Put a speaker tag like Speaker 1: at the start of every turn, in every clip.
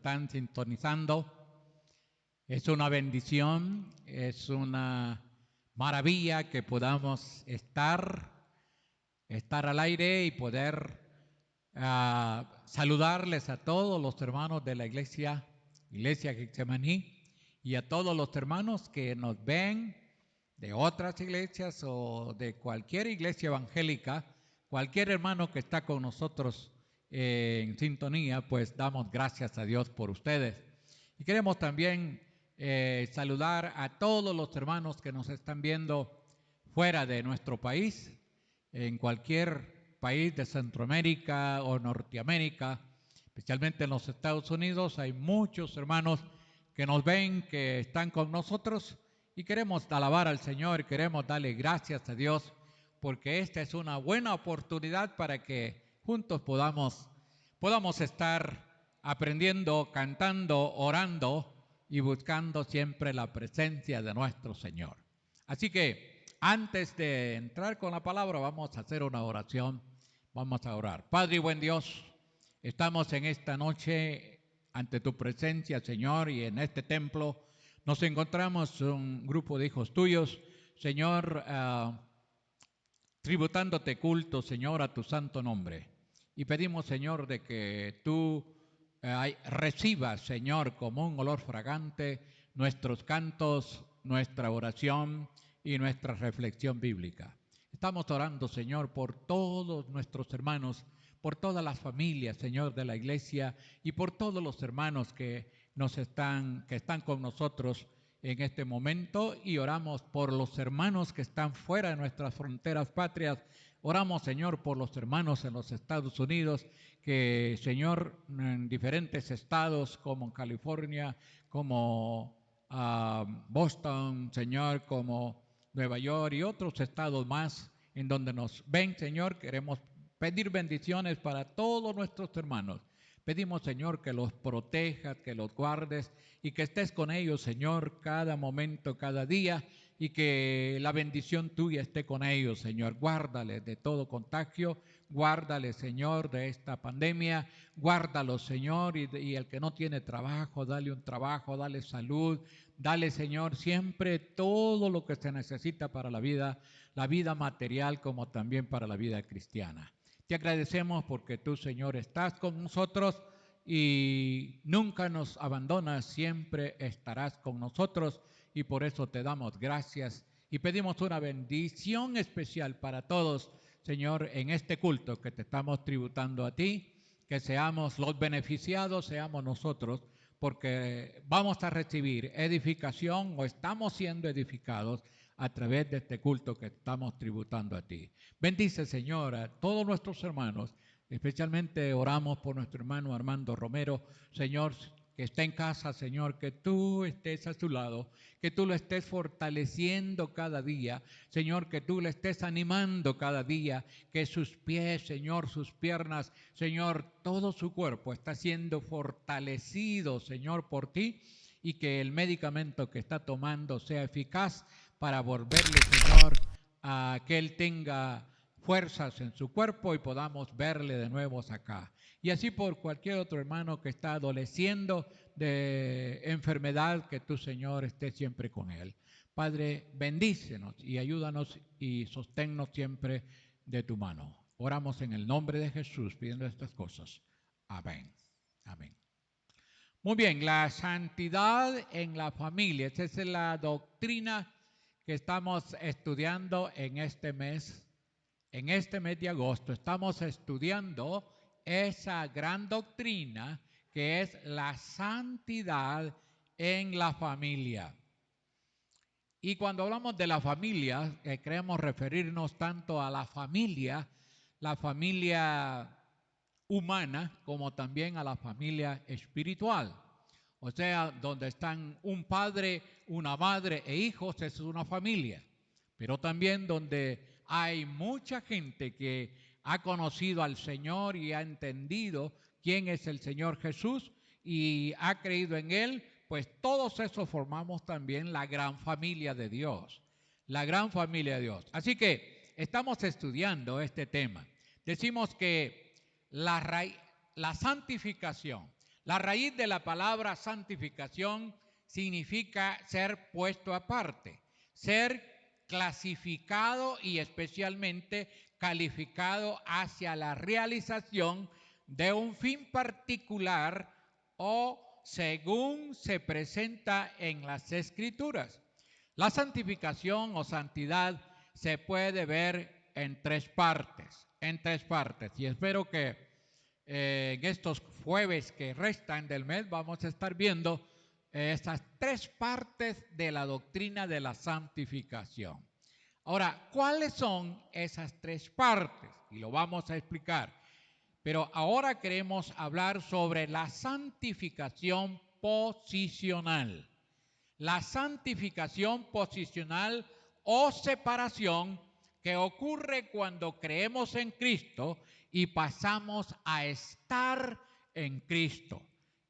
Speaker 1: están sintonizando. Es una bendición, es una maravilla que podamos estar al aire y poder saludarles a todos los hermanos de la Iglesia Getsemaní, y a todos los hermanos que nos ven de otras iglesias o de cualquier iglesia evangélica. Cualquier hermano que está con nosotros en sintonía, pues damos gracias a Dios por ustedes. Y queremos también saludar a todos los hermanos que nos están viendo fuera de nuestro país, en cualquier país de Centroamérica o Norteamérica, especialmente en los Estados Unidos. Hay muchos hermanos que nos ven, que están con nosotros, y queremos alabar al Señor, queremos darle gracias a Dios, porque esta es una buena oportunidad para que juntos podamos estar aprendiendo, cantando, orando y buscando siempre la presencia de nuestro Señor. Así que antes de entrar con la palabra, vamos a hacer una oración. Vamos a orar. Padre y buen Dios, estamos en esta noche ante tu presencia, Señor, y en este templo nos encontramos un grupo de hijos tuyos, Señor, tributándote culto, Señor, a tu santo nombre. Y pedimos, Señor, de que tú recibas, Señor, como un olor fragante nuestros cantos, nuestra oración y nuestra reflexión bíblica. Estamos orando, Señor, por todos nuestros hermanos, por todas las familias, Señor, de la iglesia, y por todos los hermanos que están con nosotros en este momento, y oramos por los hermanos que están fuera de nuestras fronteras patrias. Oramos, Señor, por los hermanos en los Estados Unidos, que, Señor, en diferentes estados como en California, como Boston, Señor, como Nueva York y otros estados más en donde nos ven, Señor, queremos pedir bendiciones para todos nuestros hermanos. Pedimos, Señor, que los protejas, que los guardes y que estés con ellos, Señor, cada momento, cada día, y que la bendición tuya esté con ellos, Señor. Guárdales de todo contagio, guárdales, Señor, de esta pandemia, guárdalos, Señor, y el que no tiene trabajo, dale un trabajo, dale salud, dale, Señor, siempre todo lo que se necesita para la vida material como también para la vida cristiana. Te agradecemos porque tú, Señor, estás con nosotros y nunca nos abandonas, siempre estarás con nosotros, y por eso te damos gracias y pedimos una bendición especial para todos, Señor, en este culto que te estamos tributando a ti, que seamos los beneficiados, seamos nosotros, porque vamos a recibir edificación o estamos siendo edificados a través de este culto que estamos tributando a ti. Bendice, Señor, a todos nuestros hermanos. Especialmente oramos por nuestro hermano Armando Romero, Señor, que está en casa, Señor, que tú estés a su lado, que tú lo estés fortaleciendo cada día, Señor, que tú le estés animando cada día, que sus pies, Señor, sus piernas, Señor, todo su cuerpo está siendo fortalecido, Señor, por ti, y que el medicamento que está tomando sea eficaz para volverle, Señor, a que él tenga fuerzas en su cuerpo y podamos verle de nuevo acá. Y así por cualquier otro hermano que está adoleciendo de enfermedad, que tu, Señor, esté siempre con él. Padre, bendícenos y ayúdanos y sosténnos siempre de tu mano. Oramos en el nombre de Jesús pidiendo estas cosas. Amén. Amén. Muy bien, la santidad en la familia. Esa es la doctrina que estamos estudiando en este mes de agosto. Estamos estudiando esa gran doctrina que es la santidad en la familia. Y cuando hablamos de la familia, queremos referirnos tanto a la familia humana, como también a la familia espiritual. O sea, donde están un padre, una madre e hijos, esa es una familia. Pero también donde hay mucha gente que ha conocido al Señor y ha entendido quién es el Señor Jesús y ha creído en Él, pues todos esos formamos también la gran familia de Dios. La gran familia de Dios. Así que estamos estudiando este tema. Decimos que la santificación, La raíz de la palabra santificación significa ser puesto aparte, ser clasificado y especialmente calificado hacia la realización de un fin particular o según se presenta en las Escrituras. La santificación o santidad se puede ver en tres partes, y espero que en estos jueves que restan del mes vamos a estar viendo estas tres partes de la doctrina de la santificación. Ahora, ¿cuáles son esas tres partes? Y lo vamos a explicar. Pero ahora queremos hablar sobre la santificación posicional. La santificación posicional o separación que ocurre cuando creemos en Cristo y pasamos a estar en Cristo.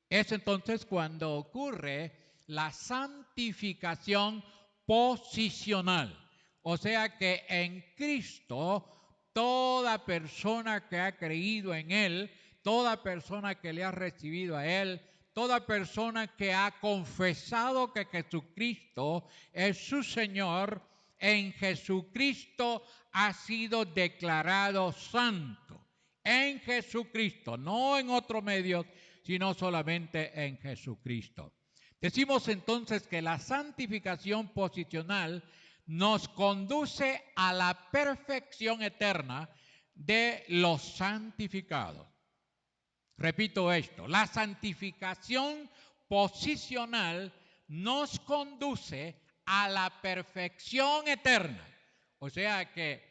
Speaker 1: Es entonces cuando ocurre la santificación posicional. O sea que en Cristo toda persona que ha creído en Él, toda persona que le ha recibido a Él, toda persona que ha confesado que Jesucristo es su Señor, en Jesucristo ha sido declarado santo. En Jesucristo, no en otro medio, sino solamente en Jesucristo. Decimos entonces que la santificación posicional nos conduce a la perfección eterna de los santificados. Repito esto, la santificación posicional nos conduce a la perfección eterna. O sea que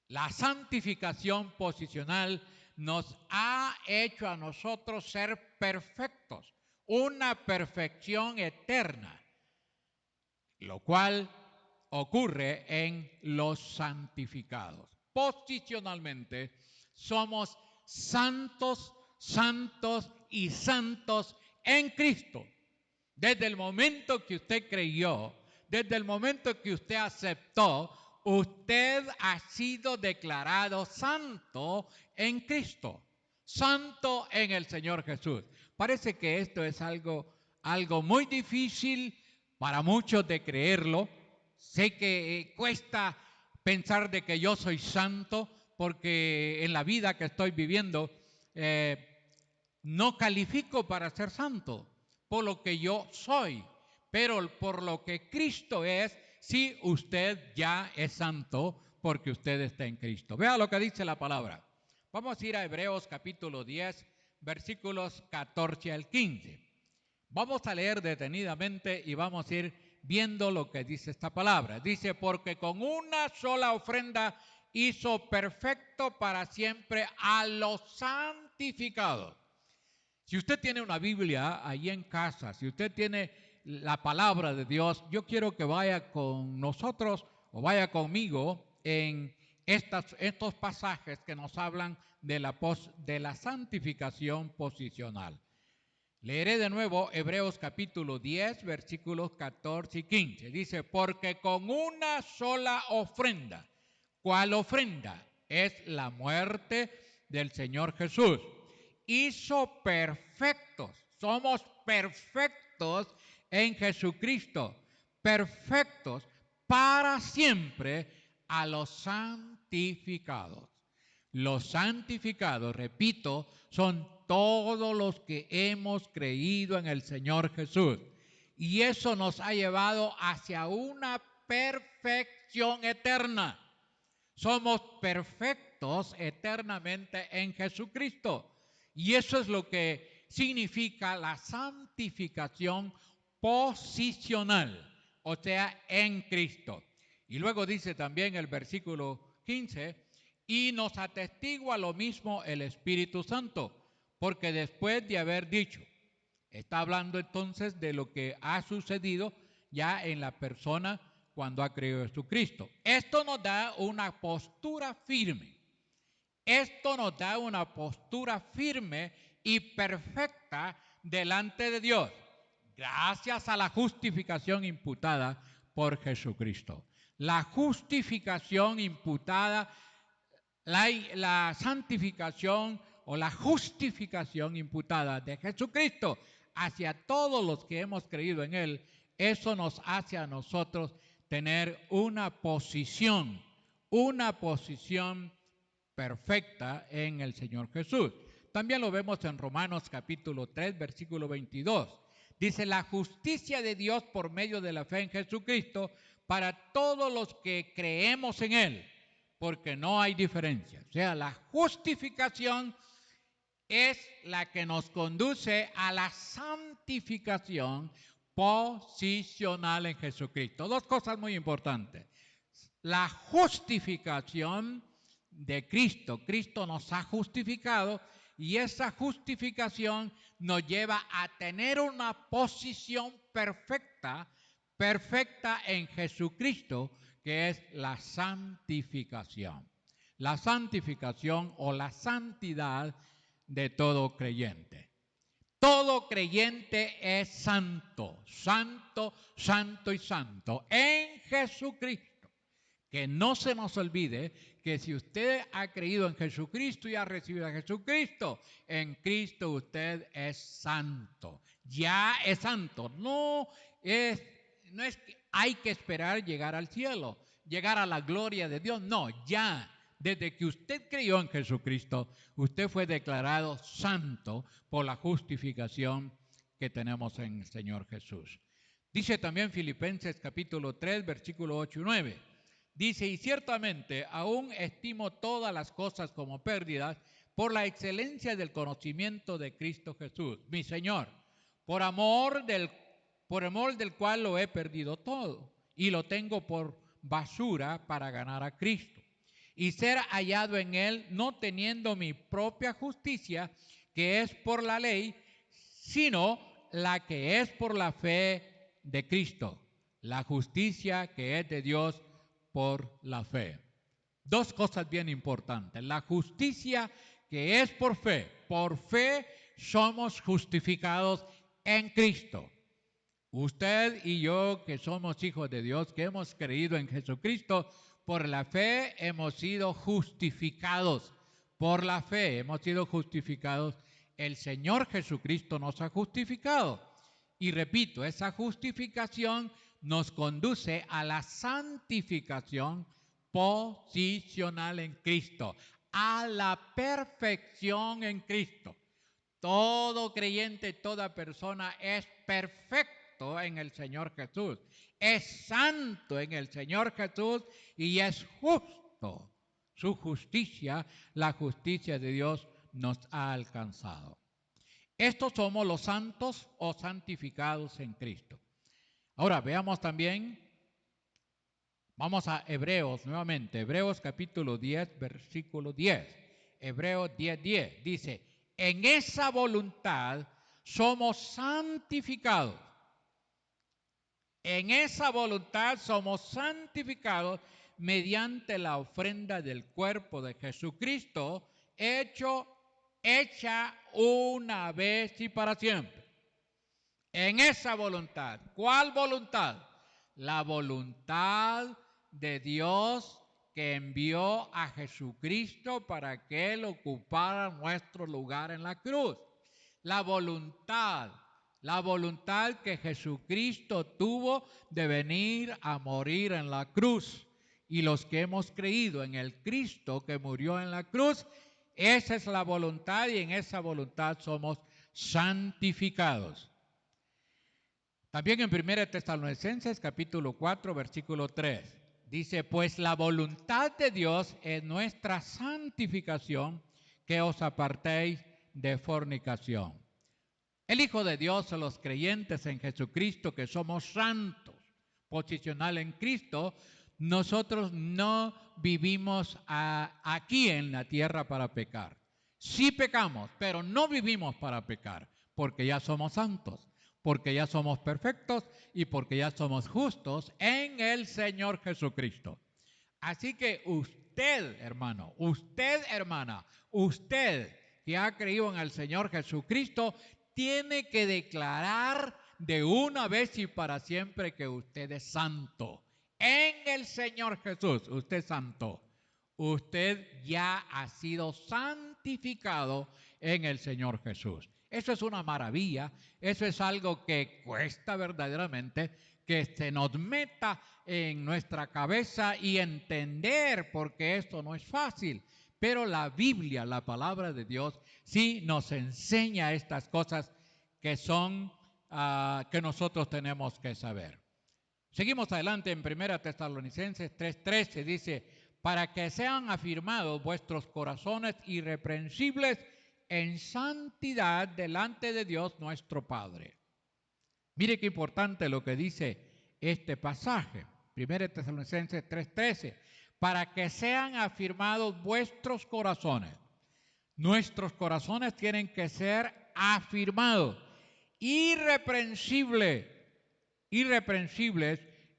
Speaker 1: la santificación posicional nos ha hecho a nosotros ser perfectos, una perfección eterna, lo cual ocurre en los santificados. Posicionalmente somos santos, santos y santos en Cristo. Desde el momento que usted creyó, desde el momento que usted aceptó, usted ha sido declarado santo en Cristo, santo en el Señor Jesús. Parece que esto es algo muy difícil para muchos de creerlo. Sé que cuesta pensar de que yo soy santo porque en la vida que estoy viviendo no califico para ser santo por lo que yo soy, pero por lo que Cristo es, sí usted ya es santo porque usted está en Cristo. Vea lo que dice la palabra. Vamos a ir a Hebreos capítulo 10, versículos 14 al 15. Vamos a leer detenidamente y vamos a ir viendo lo que dice esta palabra. Dice, porque con una sola ofrenda hizo perfecto para siempre a los santificados. Si usted tiene una Biblia ahí en casa, si usted tiene la palabra de Dios, yo quiero que vaya con nosotros o vaya conmigo en estos pasajes que nos hablan de la santificación posicional. Leeré de nuevo Hebreos capítulo 10, versículos 14 y 15. Dice, porque con una sola ofrenda, ¿cuál ofrenda? Es la muerte del Señor Jesús. Hizo perfectos, somos perfectos en Jesucristo, perfectos para siempre a los santificados. Los santificados, repito, son todos los que hemos creído en el Señor Jesús. Y eso nos ha llevado hacia una perfección eterna. Somos perfectos eternamente en Jesucristo. Y eso es lo que significa la santificación posicional, o sea, en Cristo. Y luego dice también el versículo 15, y nos atestigua lo mismo el Espíritu Santo, porque después de haber dicho, está hablando entonces de lo que ha sucedido ya en la persona cuando ha creído en Jesucristo. Esto nos da una postura firme. Esto nos da una postura firme y perfecta delante de Dios, gracias a la justificación imputada por Jesucristo. La justificación imputada, la santificación o la justificación imputada de Jesucristo hacia todos los que hemos creído en Él, eso nos hace a nosotros tener una posición perfecta en el Señor Jesús. También lo vemos en Romanos capítulo 3, versículo 22. Dice, la justicia de Dios por medio de la fe en Jesucristo para todos los que creemos en Él, porque no hay diferencia. O sea, la justificación es la que nos conduce a la santificación posicional en Jesucristo. Dos cosas muy importantes. La justificación de Cristo. Cristo nos ha justificado y esa justificación nos lleva a tener una posición perfecta en Jesucristo, que es la santificación. La santificación o la santidad de todo creyente. Todo creyente es santo, santo, santo y santo en Jesucristo. Que no se nos olvide que si usted ha creído en Jesucristo y ha recibido a Jesucristo, en Cristo usted es santo. Ya es santo. No es que hay que esperar llegar al cielo, llegar a la gloria de Dios. No, ya. Desde que usted creyó en Jesucristo, usted fue declarado santo por la justificación que tenemos en el Señor Jesús. Dice también Filipenses capítulo 3, versículo 8 y 9. Dice, y ciertamente aún estimo todas las cosas como pérdidas por la excelencia del conocimiento de Cristo Jesús, mi Señor, por amor del cual lo he perdido todo y lo tengo por basura para ganar a Cristo y ser hallado en Él, no teniendo mi propia justicia, que es por la ley, sino la que es por la fe de Cristo, la justicia que es de Dios por la fe. Dos cosas bien importantes. La justicia que es por fe somos justificados en Cristo. Usted y yo, que somos hijos de Dios, que hemos creído en Jesucristo, por la fe hemos sido justificados. Por la fe hemos sido justificados. El Señor Jesucristo nos ha justificado. Y repito, esa justificación nos conduce a la santificación posicional en Cristo, a la perfección en Cristo. Todo creyente, toda persona es perfecto en el Señor Jesús, es santo en el Señor Jesús y es justo. Su justicia, la justicia de Dios, nos ha alcanzado. Estos somos los santos o santificados en Cristo. Ahora veamos también, vamos a Hebreos nuevamente, Hebreos capítulo 10, versículo 10. Hebreos 10, 10 dice, en esa voluntad somos santificados. En esa voluntad somos santificados mediante la ofrenda del cuerpo de Jesucristo, hecha una vez y para siempre. En esa voluntad. ¿Cuál voluntad? La voluntad de Dios que envió a Jesucristo para que Él ocupara nuestro lugar en la cruz. La voluntad que Jesucristo tuvo de venir a morir en la cruz. Y los que hemos creído en el Cristo que murió en la cruz, esa es la voluntad y en esa voluntad somos santificados. También en 1 Tesalonicenses capítulo 4 versículo 3 dice, pues la voluntad de Dios es nuestra santificación, que os apartéis de fornicación. El Hijo de Dios, a los creyentes en Jesucristo que somos santos, posicional en Cristo, nosotros no vivimos aquí en la tierra para pecar. Sí pecamos, pero no vivimos para pecar, porque ya somos santos, porque ya somos perfectos y porque ya somos justos en el Señor Jesucristo. Así que usted, hermano, usted, hermana, usted que ha creído en el Señor Jesucristo, tiene que declarar de una vez y para siempre que usted es santo. En el Señor Jesús, usted es santo. Usted ya ha sido santificado santificado en el Señor Jesús. Eso es una maravilla, eso es algo que cuesta verdaderamente que se nos meta en nuestra cabeza y entender, porque esto no es fácil. Pero la Biblia, la palabra de Dios, sí nos enseña estas cosas que son, que nosotros tenemos que saber. Seguimos adelante en 1 Tesalonicenses 3:13, dice, para que sean afirmados vuestros corazones irreprensibles en santidad delante de Dios nuestro Padre. Mire qué importante lo que dice este pasaje, 1 Tesalonicenses 3:13, para que sean afirmados vuestros corazones. Nuestros corazones tienen que ser afirmados, irreprensibles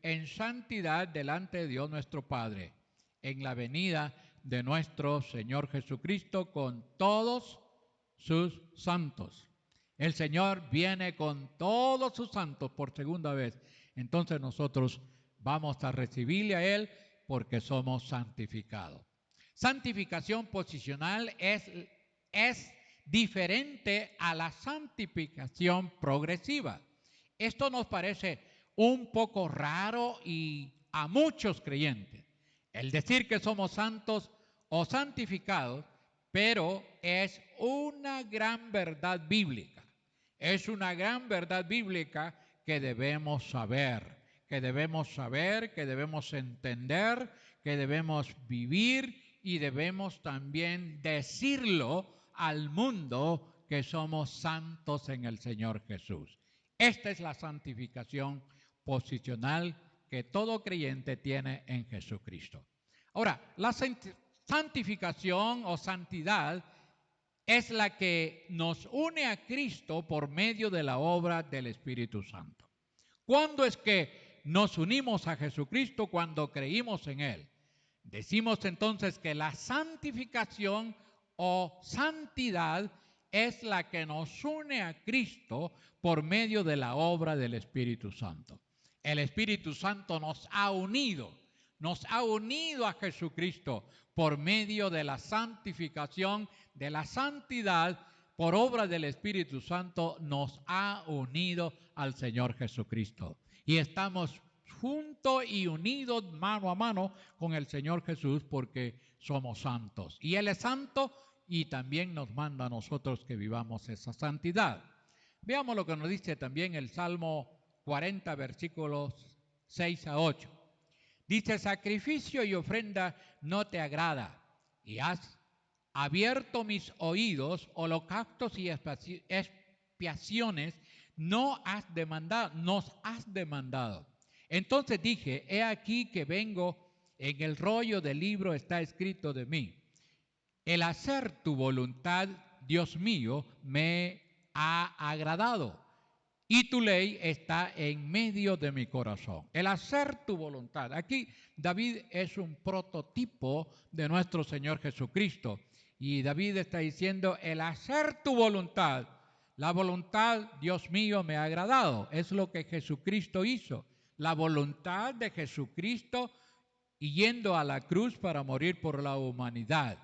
Speaker 1: en santidad delante de Dios nuestro Padre, en la venida de nuestro Señor Jesucristo con todos sus santos. El Señor viene con todos sus santos por segunda vez. Entonces nosotros vamos a recibirle a Él porque somos santificados. Santificación posicional es diferente a la santificación progresiva. Esto nos parece un poco raro y a muchos creyentes. El decir que somos santos o santificados, pero es una gran verdad bíblica. Es una gran verdad bíblica que debemos saber, que debemos entender, que debemos vivir y debemos también decirlo al mundo que somos santos en el Señor Jesús. Esta es la santificación posicional que todo creyente tiene en Jesucristo. Ahora, la santificación o santidad es la que nos une a Cristo por medio de la obra del Espíritu Santo. ¿Cuándo es que nos unimos a Jesucristo? Cuando creímos en Él. Decimos entonces que la santificación o santidad es la que nos une a Cristo por medio de la obra del Espíritu Santo. El Espíritu Santo nos ha unido a Jesucristo por medio de la santificación, de la santidad, por obra del Espíritu Santo nos ha unido al Señor Jesucristo. Y estamos juntos y unidos mano a mano con el Señor Jesús porque somos santos. Y Él es santo y también nos manda a nosotros que vivamos esa santidad. Veamos lo que nos dice también el Salmo 40, versículos 6 a 8. Dice, sacrificio y ofrenda no te agrada, y has abierto mis oídos, holocaustos y expiaciones nos has demandado. Entonces dije, he aquí que vengo, en el rollo del libro está escrito de mí. El hacer tu voluntad, Dios mío, me ha agradado, y tu ley está en medio de mi corazón. El hacer tu voluntad. Aquí David es un prototipo de nuestro Señor Jesucristo. Y David está diciendo, el hacer tu voluntad, la voluntad, Dios mío, me ha agradado. Es lo que Jesucristo hizo. La voluntad de Jesucristo yendo a la cruz para morir por la humanidad.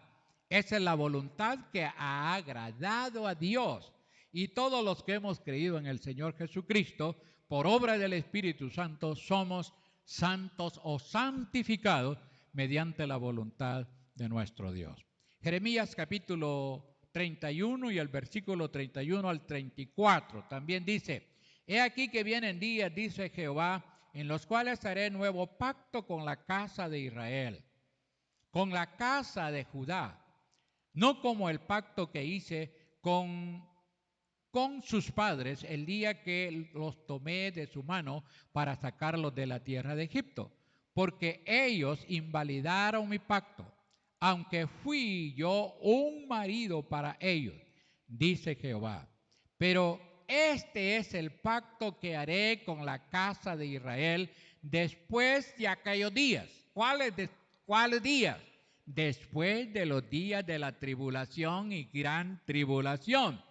Speaker 1: Esa es la voluntad que ha agradado a Dios. Y todos los que hemos creído en el Señor Jesucristo, por obra del Espíritu Santo, somos santos o santificados mediante la voluntad de nuestro Dios. Jeremías capítulo 31 y el versículo 31 al 34 también dice, he aquí que vienen días, dice Jehová, en los cuales haré nuevo pacto con la casa de Israel, con la casa de Judá, no como el pacto que hice con sus padres el día que los tomé de su mano para sacarlos de la tierra de Egipto, porque ellos invalidaron mi pacto, aunque fui yo un marido para ellos, dice Jehová. Pero este es el pacto que haré con la casa de Israel después de aquellos días. ¿Cuáles días? Después de los días de la tribulación y gran tribulación.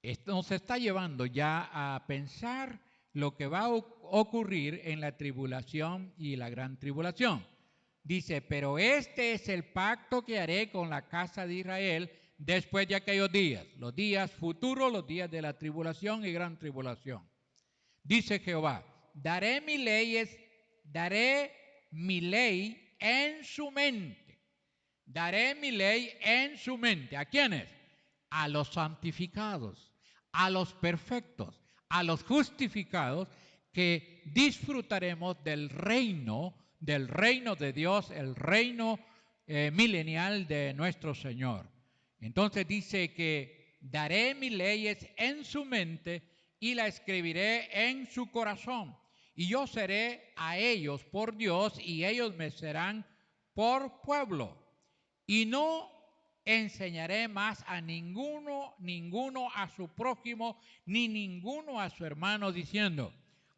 Speaker 1: Esto nos está llevando ya a pensar lo que va a ocurrir en la tribulación y la gran tribulación. Dice, pero este es el pacto que haré con la casa de Israel después de aquellos días, los días futuros, los días de la tribulación y gran tribulación. Dice Jehová, daré mi ley en su mente. Daré mi ley en su mente. ¿A quiénes? A los santificados, a los perfectos, a los justificados, que disfrutaremos del reino de Dios, el reino milenial de nuestro Señor. Entonces dice que daré mis leyes en su mente y la escribiré en su corazón. Y yo seré a ellos por Dios y ellos me serán por pueblo. Y no enseñaré más a ninguno a su prójimo, ni ninguno a su hermano, diciendo,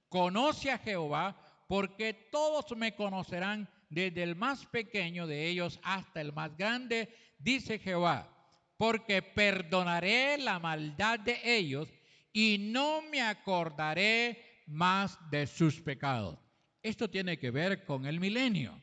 Speaker 1: conoce a Jehová, porque todos me conocerán, desde el más pequeño de ellos hasta el más grande, dice Jehová, porque perdonaré la maldad de ellos y no me acordaré más de sus pecados. Esto tiene que ver con el milenio,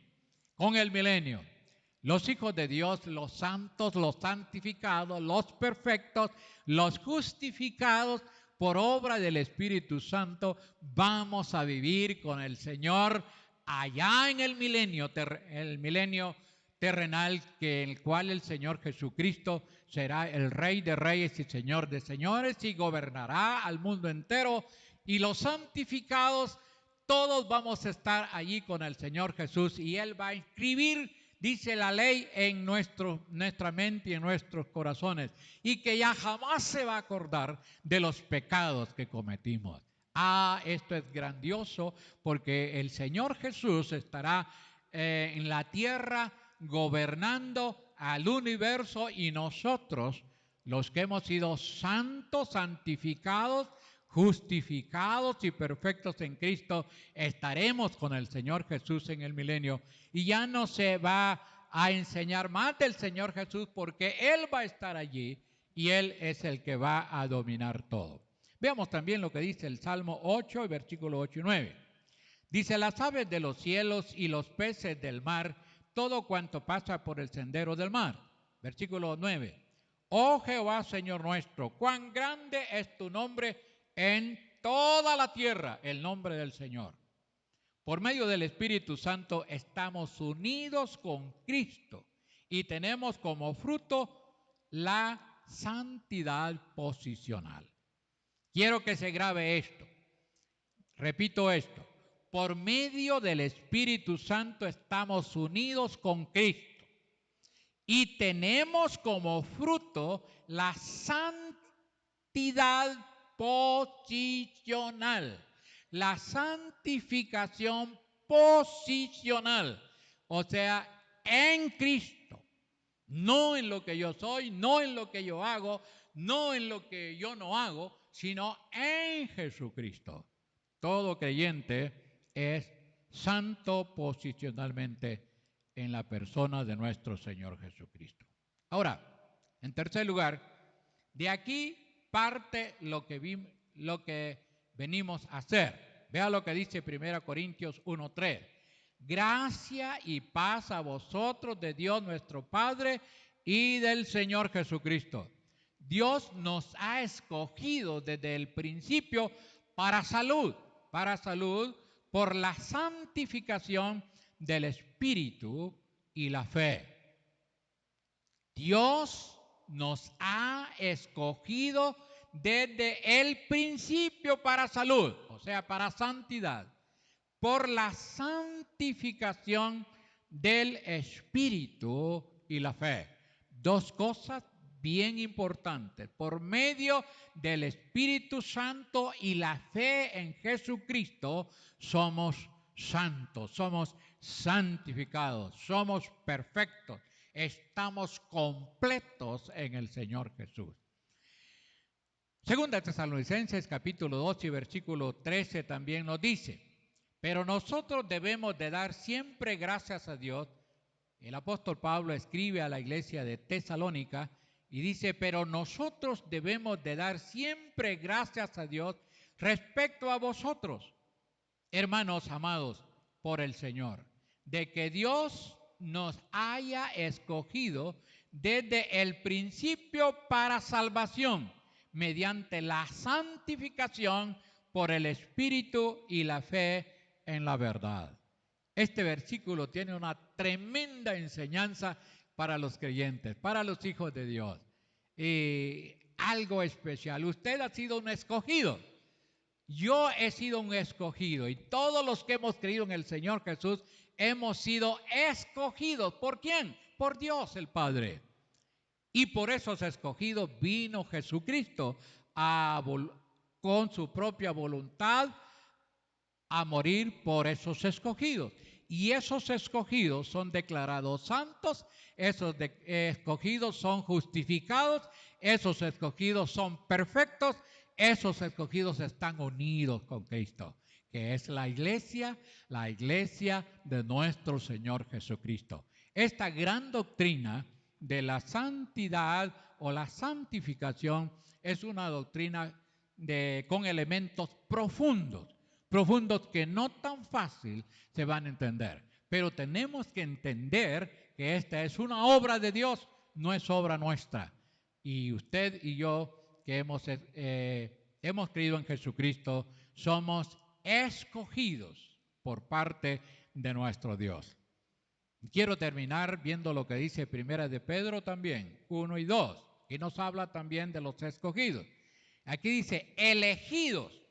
Speaker 1: Los hijos de Dios, los santos, los santificados, los perfectos, los justificados por obra del Espíritu Santo, vamos a vivir con el Señor allá en el milenio terrenal, en el cual el Señor Jesucristo será el Rey de Reyes y Señor de Señores y gobernará al mundo entero. Y los santificados, todos vamos a estar allí con el Señor Jesús y Él va a escribir, dice la ley, en nuestra mente y en nuestros corazones, y que ya jamás se va a acordar de los pecados que cometimos. Esto es grandioso, porque el Señor Jesús estará en la tierra gobernando al universo, y nosotros, los que hemos sido santos, santificados, justificados y perfectos en Cristo, estaremos con el Señor Jesús en el milenio, y ya no se va a enseñar más del Señor Jesús, porque Él va a estar allí y Él es el que va a dominar todo. Veamos también lo que dice el Salmo 8, versículo 8 y 9. Dice, las aves de los cielos y los peces del mar, todo cuanto pasa por el sendero del mar. Versículo 9. Oh Jehová, Señor nuestro, cuán grande es tu nombre en toda la tierra, el nombre del Señor. Por medio del Espíritu Santo estamos unidos con Cristo y tenemos como fruto la santidad posicional. Quiero que se grabe esto. Repito esto. Por medio del Espíritu Santo estamos unidos con Cristo y tenemos como fruto la santidad posicional, la santificación posicional, o sea, en Cristo, no en lo que yo soy, no en lo que yo hago, no en lo que yo no hago, sino en Jesucristo. Todo creyente es santo posicionalmente en la persona de nuestro Señor Jesucristo. Ahora, en tercer lugar, de aquí parte lo que venimos a hacer. Vea lo que dice 1 Corintios 1:3. Gracia y paz a vosotros de Dios nuestro Padre y del Señor Jesucristo. Dios nos ha escogido desde el principio para salud, por la santificación del Espíritu y la fe. Dios nos ha escogido desde el principio para salud, o sea, para santidad, por la santificación del Espíritu y la fe. Dos cosas bien importantes. Por medio del Espíritu Santo y la fe en Jesucristo, somos santos, somos santificados, somos perfectos, estamos completos en el Señor Jesús. Segunda Tesalonicenses capítulo 2 y versículo 13 también nos dice, pero nosotros debemos de dar siempre gracias a Dios. El apóstol Pablo escribe a la iglesia de Tesalónica y dice, pero nosotros debemos de dar siempre gracias a Dios respecto a vosotros, hermanos amados por el Señor, de que Dios nos haya escogido desde el principio para salvación, mediante la santificación por el Espíritu y la fe en la verdad. Este versículo tiene una tremenda enseñanza para los creyentes, para los hijos de Dios. Y algo especial. Usted ha sido un escogido. Yo he sido un escogido. Y todos los que hemos creído en el Señor Jesús hemos sido escogidos. ¿Por quién? Por Dios el Padre. Y por esos escogidos vino Jesucristo con su propia voluntad a morir por esos escogidos. Y esos escogidos son declarados santos, esos escogidos son justificados, esos escogidos son perfectos, esos escogidos están unidos con Cristo, que es la iglesia de nuestro Señor Jesucristo. Esta gran doctrina de la santidad o la santificación es una doctrina con elementos profundos que no tan fácil se van a entender. Pero tenemos que entender que esta es una obra de Dios, no es obra nuestra. Y usted y yo que hemos creído en Jesucristo, somos escogidos por parte de nuestro Dios. Quiero terminar viendo lo que dice Primera de Pedro también, 1 y 2, y nos habla también de los escogidos. Aquí dice, elegidos.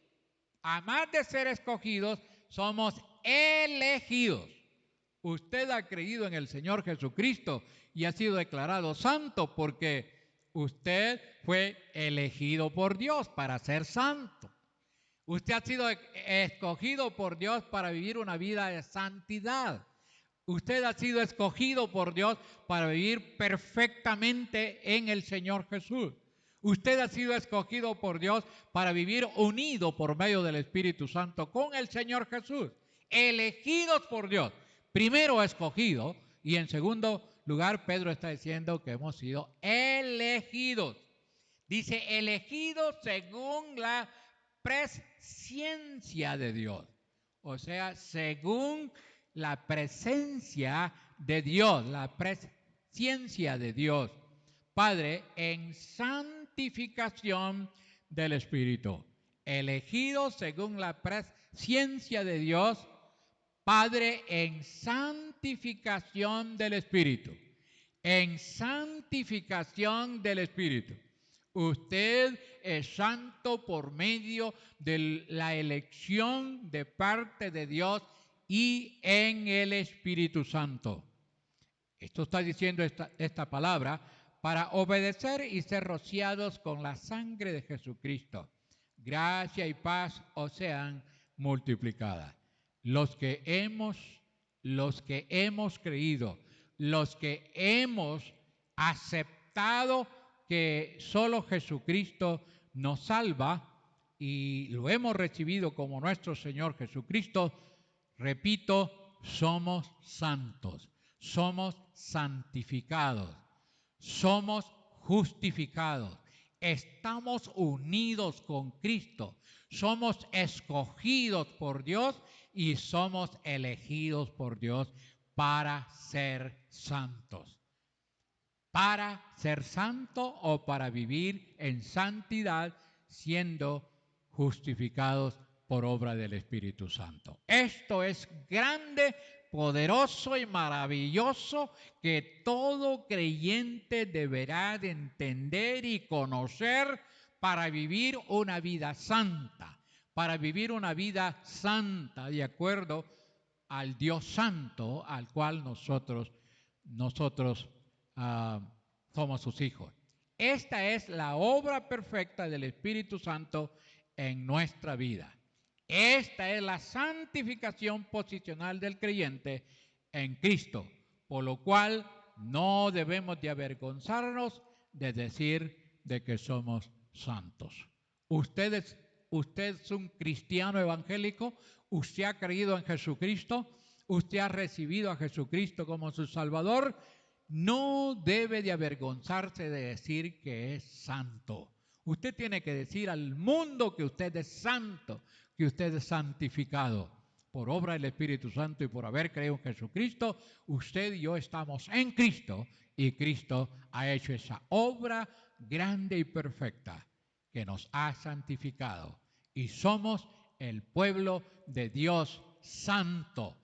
Speaker 1: Además de ser escogidos, somos elegidos. Usted ha creído en el Señor Jesucristo y ha sido declarado santo porque usted fue elegido por Dios para ser santo. Usted ha sido escogido por Dios para vivir una vida de santidad. Usted ha sido escogido por Dios para vivir perfectamente en el Señor Jesús. Usted ha sido escogido por Dios para vivir unido por medio del Espíritu Santo con el Señor Jesús. Elegidos por Dios. Primero escogido y en segundo lugar Pedro está diciendo que hemos sido elegidos. Dice elegidos según la presciencia de Dios. O sea, según la presencia de Dios, la presciencia de Dios. Padre, en santificación del Espíritu, elegidos según la presciencia de Dios, Padre, en santificación del Espíritu, en santificación del Espíritu. Usted es santo por medio de la elección de parte de Dios y en el Espíritu Santo. Esto está diciendo esta palabra para obedecer y ser rociados con la sangre de Jesucristo. Gracia y paz os sean multiplicadas. Los que hemos creído, los que hemos aceptado que solo Jesucristo nos salva y lo hemos recibido como nuestro Señor Jesucristo, repito, somos santos, somos santificados. Somos justificados, estamos unidos con Cristo, somos escogidos por Dios y somos elegidos por Dios para ser santos. Para ser santo o para vivir en santidad siendo justificados por obra del Espíritu Santo. Esto es grande, poderoso y maravilloso que todo creyente deberá de entender y conocer para vivir una vida santa, de acuerdo al Dios Santo al cual nosotros somos sus hijos. Esta es la obra perfecta del Espíritu Santo en nuestra vida. Esta es la santificación posicional del creyente en Cristo, por lo cual no debemos de avergonzarnos de decir de que somos santos. Usted es un cristiano evangélico, usted ha creído en Jesucristo, usted ha recibido a Jesucristo como su Salvador, no debe de avergonzarse de decir que es santo. Usted tiene que decir al mundo que usted es santo, que usted es santificado, por obra del Espíritu Santo y por haber creído en Jesucristo, usted y yo estamos en Cristo y Cristo ha hecho esa obra grande y perfecta que nos ha santificado y somos el pueblo de Dios santo,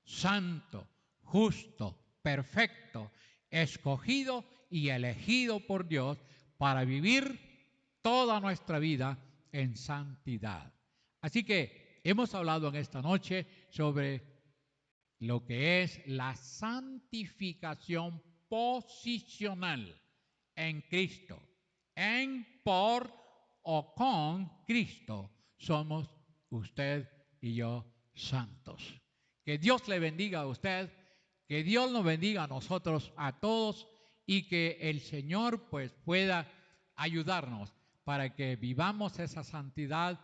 Speaker 1: santo, justo, perfecto, escogido y elegido por Dios para vivir toda nuestra vida en santidad. Así que hemos hablado en esta noche sobre lo que es la santificación posicional en Cristo. En, por o con Cristo somos usted y yo santos. Que Dios le bendiga a usted, que Dios nos bendiga a nosotros, a todos, y que el Señor pues pueda ayudarnos para que vivamos esa santidad,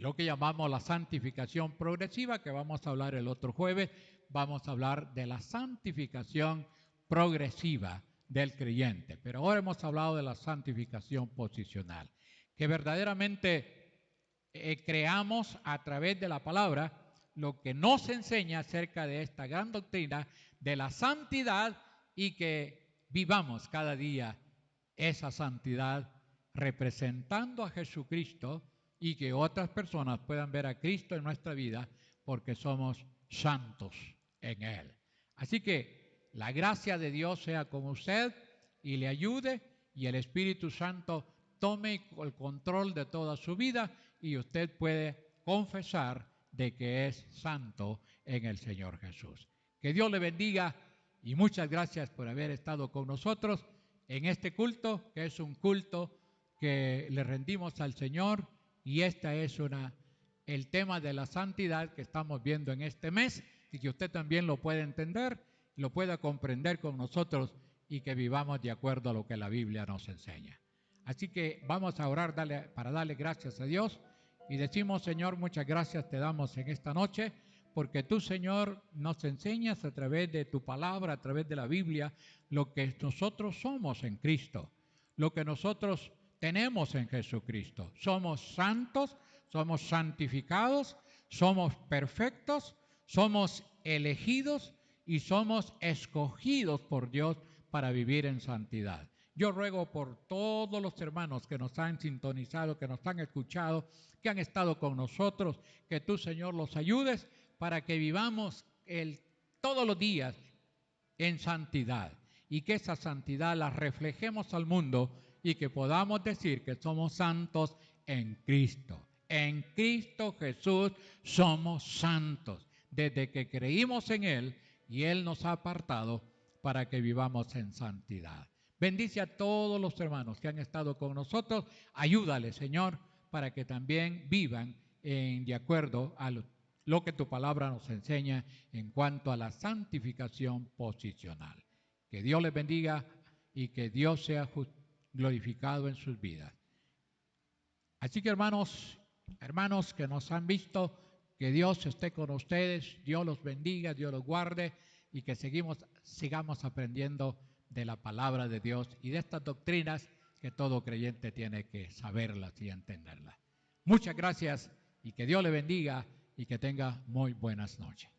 Speaker 1: lo que llamamos la santificación progresiva, que vamos a hablar el otro jueves. Vamos a hablar de la santificación progresiva del creyente, pero ahora hemos hablado de la santificación posicional, que verdaderamente creamos a través de la palabra lo que nos enseña acerca de esta gran doctrina de la santidad y que vivamos cada día esa santidad representando a Jesucristo y que otras personas puedan ver a Cristo en nuestra vida porque somos santos en Él. Así que la gracia de Dios sea con usted y le ayude y el Espíritu Santo tome el control de toda su vida y usted puede confesar de que es santo en el Señor Jesús. Que Dios le bendiga y muchas gracias por haber estado con nosotros en este culto, que es un culto que le rendimos al Señor, y esta es el tema de la santidad que estamos viendo en este mes y que usted también lo puede entender, lo pueda comprender con nosotros y que vivamos de acuerdo a lo que la Biblia nos enseña. Así que vamos a orar para darle gracias a Dios y decimos: Señor, muchas gracias te damos en esta noche porque tú, Señor, nos enseñas a través de tu palabra, a través de la Biblia, lo que nosotros somos en Cristo, lo que nosotros tenemos en Jesucristo. Somos santos, somos santificados, somos perfectos, somos elegidos y somos escogidos por Dios para vivir en santidad. Yo ruego por todos los hermanos que nos han sintonizado, que nos han escuchado, que han estado con nosotros, que tú, Señor, los ayudes para que vivamos todos los días en santidad y que esa santidad la reflejemos al mundo y que podamos decir que somos santos en Cristo. En Cristo Jesús somos santos desde que creímos en Él y Él nos ha apartado para que vivamos en santidad. Bendice a todos los hermanos que han estado con nosotros. Ayúdale, Señor, para que también vivan de acuerdo a lo que tu palabra nos enseña en cuanto a la santificación posicional. Que Dios les bendiga y que Dios sea glorificado en sus vidas. Así que hermanos que nos han visto, que Dios esté con ustedes, Dios los bendiga, Dios los guarde y que sigamos aprendiendo de la palabra de Dios y de estas doctrinas que todo creyente tiene que saberlas y entenderlas. Muchas gracias y que Dios le bendiga y que tenga muy buenas noches.